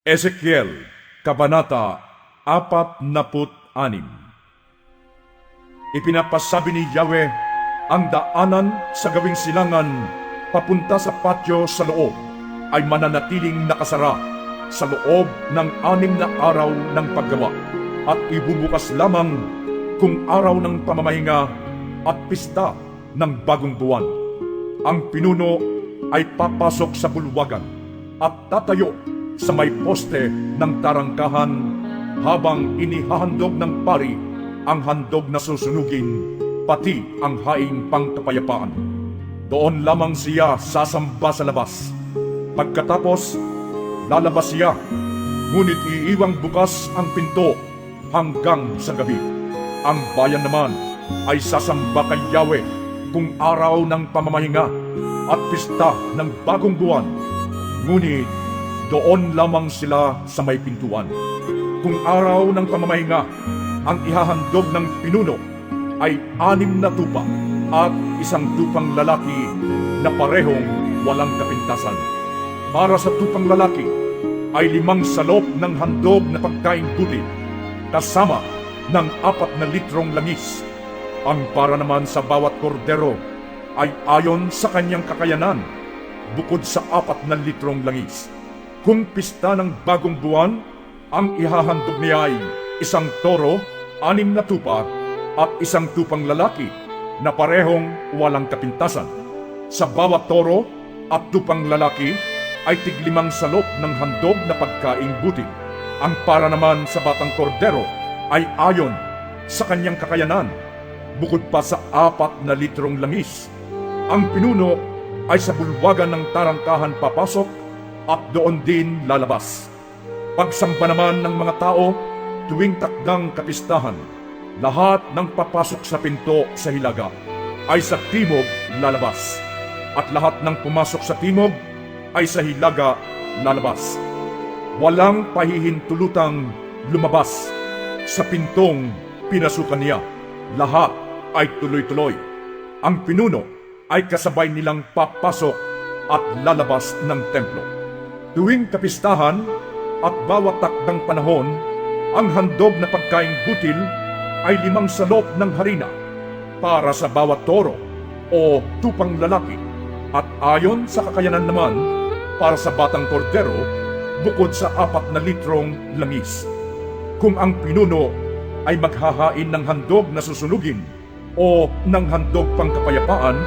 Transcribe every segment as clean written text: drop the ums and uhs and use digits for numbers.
Ezekiel, Kabanata 46. Ipinapasabi ni Yahweh ang daanan sa gawing silangan papunta sa patio sa loob ay mananatiling nakasara sa loob ng 6 na araw ng paggawa at ibubukas lamang kung araw ng pamamahinga at pista ng bagong buwan. Ang pinuno ay papasok sa bulwagan at tatayo sa may poste ng tarangkahan habang inihahandog ng pari ang handog na susunugin, pati ang haing pangkapayapaan. Doon lamang siya sasamba sa labas. Pagkatapos, lalabas siya, ngunit iiwang bukas ang pinto hanggang sa gabi. Ang bayan naman ay sasamba kay Yahweh kung araw ng pamamahinga at pista ng bagong buwan. Ngunit doon lamang sila sa may pintuan. Kung araw ng pamamahinga, ang ihahandog ng pinuno ay 6 na tupa at 1 tupang lalaki na parehong walang kapintasan. Para sa tupang lalaki ay 5 salop ng handog na pagkaing butil, kasama ng 4 na litrong langis. Ang para naman sa bawat kordero ay ayon sa kanyang kakayanan, bukod sa 4 na litrong langis. Kung pista ng bagong buwan, ang ihahandog niya ay 1 toro, 6 na tupa, at 1 tupang lalaki na parehong walang kapintasan. Sa bawat toro at tupang lalaki ay tig 5 salop ng handog na pagkaing butil. Ang para naman sa batang kordero ay ayon sa kanyang kakayanan, bukod pa sa 4 na litrong langis. Ang pinuno ay sa bulwagan ng tarangkahan papasok at doon din lalabas. Pagsamba naman ng mga tao tuwing takdang kapistahan, lahat ng papasok sa pinto sa hilaga ay sa timog lalabas, at lahat ng pumasok sa timog ay sa hilaga lalabas. Walang pahihintulutang lumabas sa pintong pinasukan niya. Lahat ay tuloy-tuloy. Ang pinuno ay kasabay nilang papasok at lalabas ng templo. Tuwing kapistahan at bawat takdang panahon, ang handog na pagkaing butil ay 5 salop ng harina para sa bawat toro o tupang lalaki, at ayon sa kakayanan naman para sa batang kordero, bukod sa 4 na litrong langis. Kung ang pinuno ay maghahain ng handog na susunugin o ng handog pangkapayapaan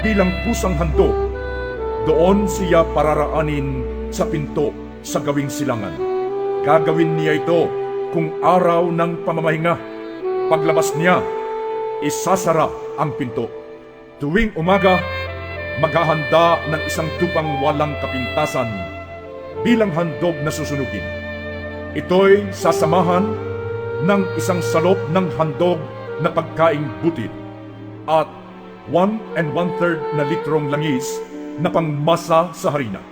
bilang pusang handog, doon siya pararaanin sa pinto sa gawing silangan. Gagawin niya ito kung araw ng pamamahinga. Paglabas niya, isasara ang pinto. Tuwing umaga, maghahanda ng 1 tupang walang kapintasan bilang handog na susunugin. Ito'y sasamahan ng 1 salop ng handog na pagkaing butil at 1 1/3 na litrong langis na pangmasa sa harina.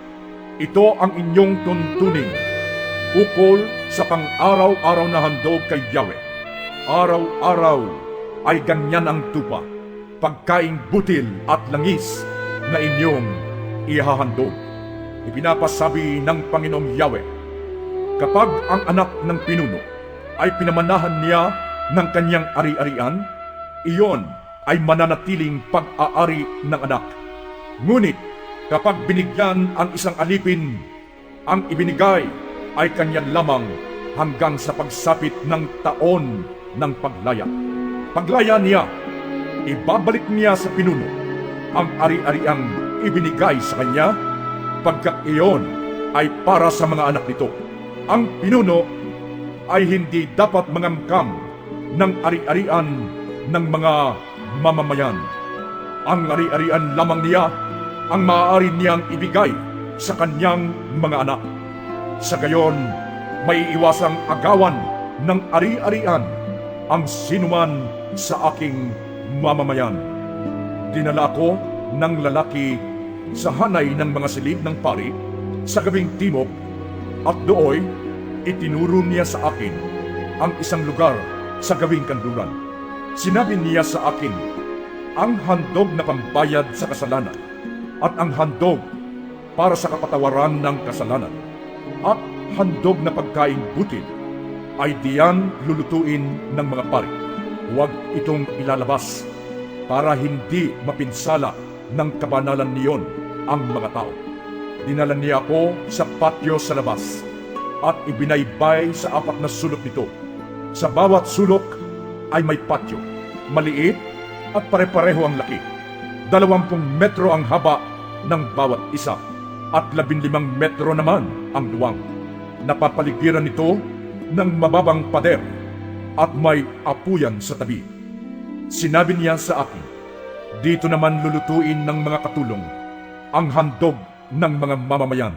Ito ang inyong tuntunin ukol sa pang-araw-araw na handog kay Yahweh. Araw-araw ay ganyan ang tupa, pagkaing butil at langis na inyong ihahandog. Ipinapasabi ng Panginoong Yahweh, kapag ang anak ng pinuno ay pinamanahan niya ng kanyang ari-arian, iyon ay mananatiling pag-aari ng anak. Ngunit kapag binigyan ang isang alipin, ang ibinigay ay kanya lamang hanggang sa pagsapit ng taon ng paglaya. Paglaya niya, ibabalik niya sa pinuno ang ari-ariang ibinigay sa kanya, pagkat iyon ay para sa mga anak nito. Ang pinuno ay hindi dapat mangangkam ng ari-arian ng mga mamamayan. Ang ari-arian lamang niya ang maaari niyang ibigay sa kanyang mga anak. Sa gayon, may iwasang agawan ng ari-arian ang sinuman sa aking mamamayan. Dinala ako ng lalaki sa hanay ng mga silid ng pari sa gawing timog, at dooy itinuro niya sa akin ang 1 lugar sa gawing kanluran. Sinabi niya sa akin ang handog na pambayad sa kasalanan at ang handog para sa kapatawaran ng kasalanan, at handog na pagkaing butil ay diyan lulutuin ng mga pari. Huwag itong ilalabas para hindi mapinsala ng kabanalan niyon ang mga tao. Dinala niya ako sa patio sa labas at ibinaybay sa 4 na sulok nito. Sa bawat sulok ay may patio, maliit at pare-pareho ang laki. 20 metro ang haba ng bawat isa at 15 metro naman ang luwang. Napapaligiran nito ng mababang pader at may apuyan sa tabi. Sinabi niya sa akin, dito naman lulutuin ng mga katulong ang handog ng mga mamamayan.